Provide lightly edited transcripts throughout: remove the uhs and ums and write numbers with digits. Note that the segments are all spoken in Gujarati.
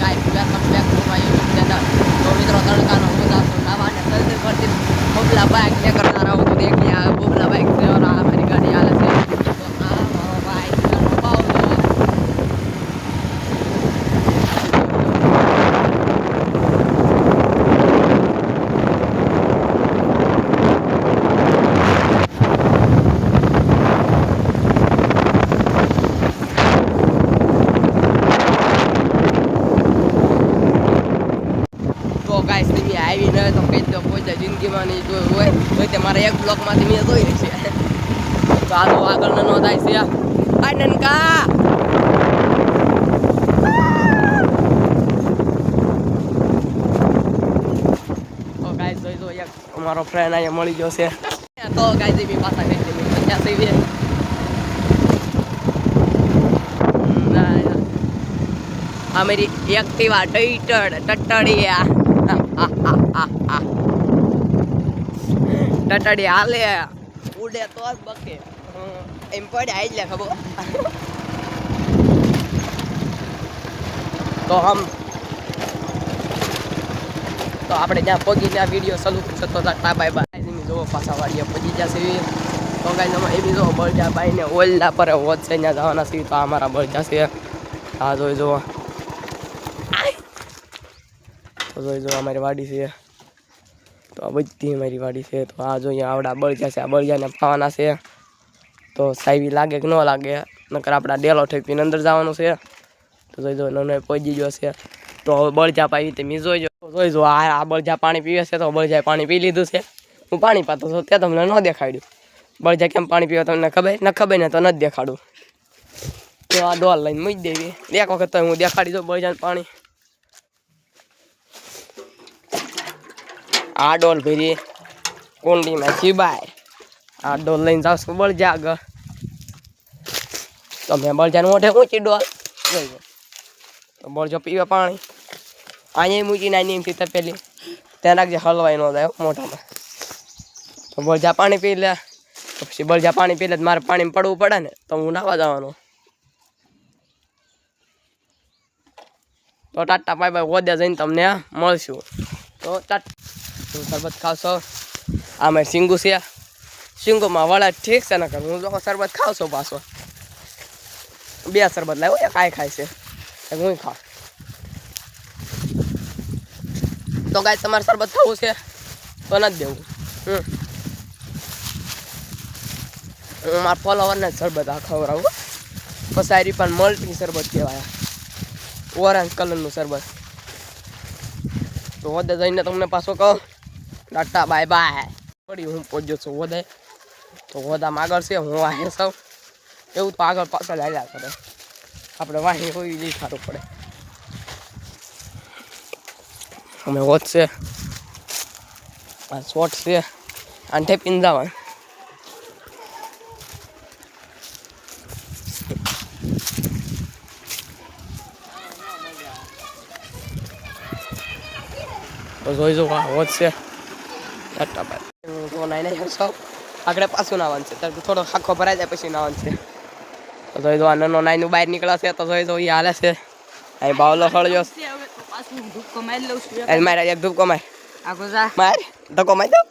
Guys welcome back to my YouTube channel. तो मित्रों तड़का हो जाता नवा ने जल्दी करती बुबला बाइक ने करता रहा तो देखिए बुबला बाइक से और हमारी गाड़ी आले से तो मारो बाइक पाओ गाइस તમે આવી ન તો કઈ તો કોઈ જિંદગીમાં નહીં જોયું હોય તો તમારે એક બ્લોકમાંથી મેં જોઈ છે તો આ તો આગળ ન થાય છે આ નનકા તો ગાઈસ જોઈ જો એક અમારો ફ્રેન્ડ અહીંયા મળી ગયો છે તો ગાઈસ એની પાછા ગઈ છે ક્યાં છે આ मेरी एक्टिवा टटड़िया टटड़ी हाले उड़े तो बके एम पड़े आई ले खबर तो हम तो આપણે ત્યાં પગીને આ વિડિયો ચાલુ કરી શકતો ટાટા બાય બાય ની જો પાછા વાડીએ પગી જશે તો ગાઈસ અમે એવી જો બળજા ભાઈ ને ઓલના પર હોત છે ત્યાં જવાના છે તો અમારા બળજા છે આ જોઈ જો તો જોઈ જો અમારી વાડી છે તો આ બધી અમારી વાડી છે તો આ જોઈએ આવડા બળજા છે આ બળજાને પાવાના છે તો સાઈવી લાગે કે ન લાગે નકર આપણા ડેલો ઠેકીને અંદર જવાનું છે તો જોઈ જો નને પહોંચી ગયો છે તો હવે બળજા પાવી તે મી જોઈ જો આ બળજા પાણી પીવે છે તો બળજાએ પાણી પી લીધું છે હું પાણી પાતો તો તે તમને ન દેખાડ્યું બળજા કેમ પાણી પીવે તમને ખબર ને તો નથી દેખાડું તો આ ડોલ લઈને મૂકી દેવી એક વખત તો હું દેખાડી દઉં બળજાને પાણી આ ડોલ ભરી કુંડીમાં ચીબાય આ ડોલ લઈને જાવ છું બળજા આગળ તો મેં બળજાને મોઢે ઊંચી ડોલ જોઈ તો બળજો પીવે પાણી અહીંયા મૂકીને આની એમથી તપેલી ત્યાં રાખજે હલવાઈ ન જાય મોઢામાં તો બળજા પાણી પી લે તો પછી બળજા પાણી પી લે મારે પાણીમાં પડવું પડે ને તો હું નાવા જવાનું તો ટાટા બાય બાય હોદે જઈને તમને મળશું તો હું શરબત ખાવશો આ મારી સિંગુ છે સિંગુમાં વળા ઠીક છે ને હું જો શરબત ખાવશો પાછો બે શરબત લાવ્યો એક આય ખાય છે હું ખાવ તો ગાય તમારે શરબત ખાવું છે તો નથી દેવું હું મારા ફોલોવરને શરબત આ ખવડાવું પસારી પણ મલ્ટી શરબત કહેવાય ઓરેન્જ કલરનું શરબત તો હોદે જઈને તમને પાછો કહું ટાટા બાય બાય પડી હું પહોંચ્યો છું હોદે તો હોદામાં આગળ છે હું વાહે સૌ એવું તો આગળ પાછળ હાલ્યા કરે આપણે વાહી હોય લઈ સારું પડે અમે હોત છે આ શોર્ટ છે આંઠે પીંજાવા તો જોઈ જો હોત છે ટાટા બાય તો નાઈ સૌ આગળ પાછું નાવાનું છે ત્યારે થોડો આખો ભરાઈ જાય પછી નાવાનું છે તો જોઈ દો આ નાનો નાઈનું બહાર નીકળ્યા છે તો જોઈ દો એ હાલે છે અહીં બાવલો સળ્યો મારે એક ધૂપકો માર માર ધક્કો માર દો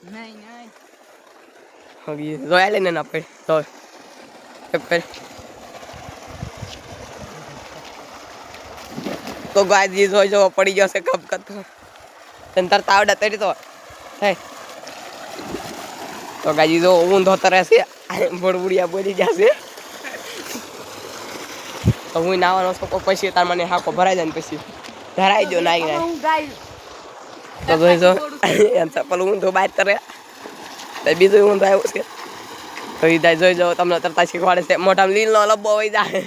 જોયા લઈને ના પડ તો ગાય જોઈ જો પડી ગયો છે કપ કપ તને તરતા આવડે તરી તો તો ગાજી જો ઊંધો તરે છે બળબુડિયા બોલી જશે તો હું નાવાનો છોકો પછી તાર મને હાકો ભરાઈ જાય ને પછી ધરાઈ દો નાઈ નાઈ તો જોઈ જો એમ ચપ્પલ ઊંધો બહાર તરે તો બીજું ઊંધો આવ્યું છે તો એ જોઈ જાઓ તમને તરતા શીખવાડે છે મોઢામાં લીલનો લબ્બો હોય જાય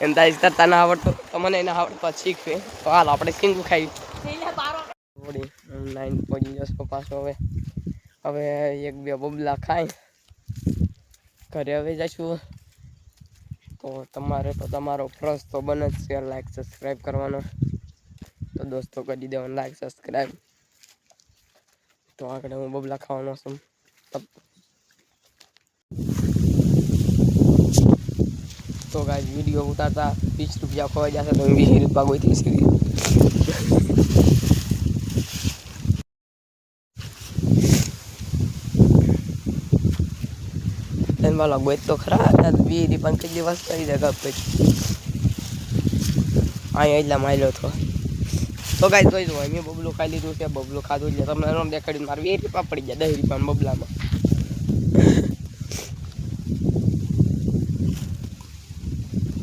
એમ તારી તરતા ના આવડતું તો મને એને આવડતું શીખવે તો હાલ આપણે સિંગું ખાઈ નાઈન પહોંચી જશો પાછો હવે એક બે બબલા ખાઈ ઘરે હવે જઈશું તો તમારે તો તમારો ફરજ તો બને જ શેર લાઈક સબસ્ક્રાઈબ કરવાનો તો દોસ્તો કરી દેવાનું લાઈક સબસ્ક્રાઈબ તો આગળ હું બબલા ખાવાનો છું તો તો ગાઈસ વિડીયો ઉતારતા 20 રૂપિયા ખોવાઈ જશે તો 20 રૂપિયા ગોઈતી સીધી વાલો ગોઈત તો ખરા 20 રૂપિયા કેટલી વસ્તુ થઈ જાય ગપ અહીંયા એટલા માયલો હતો તો ગાઈસ જોઈ લો મેં બબલું ખાઈ લીધું છે બબલું ખાધું એટલે તમને એનો દેખાડ્યું મારે 20 રૂપિયા પડી ગયા 10 રૂપિયા બબલામાં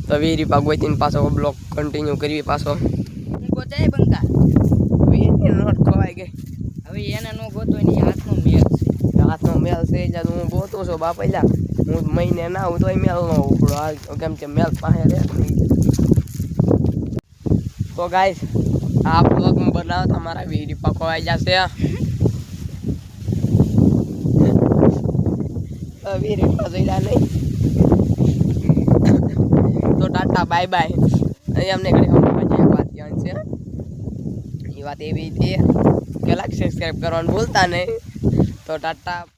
તો 20 રૂપિયા ગોઈતીને પાછો બ્લોક કન્ટિન્યુ કરવી પાછો ગોતાય બંકા 20 નોટ ખવાઈ ગઈ હવે એને નો ગોતો એની હાથનો મેલ છે હાથનો મેલ છે એટલે હું ગોતું છું બા પહેલા હું મહિને ના હું તોય મેલ નો ઉપડો કેમ કે મેલ પાસે રહે તો ગાઈસ આ બ્લોગ હું બનાવો તમારા 20 રૂપિયા ખવાઈ જશે 20 રૂપિયા જોઈલા નહીં તો ટાટા બાય બાય અહીં અમને ઘણી એક વાત ધ્યાન છે એ વાત એવી છે કે લાઈક સબસ્ક્રાઈબ કરવાનું ભૂલતા નહીં તો ટાટા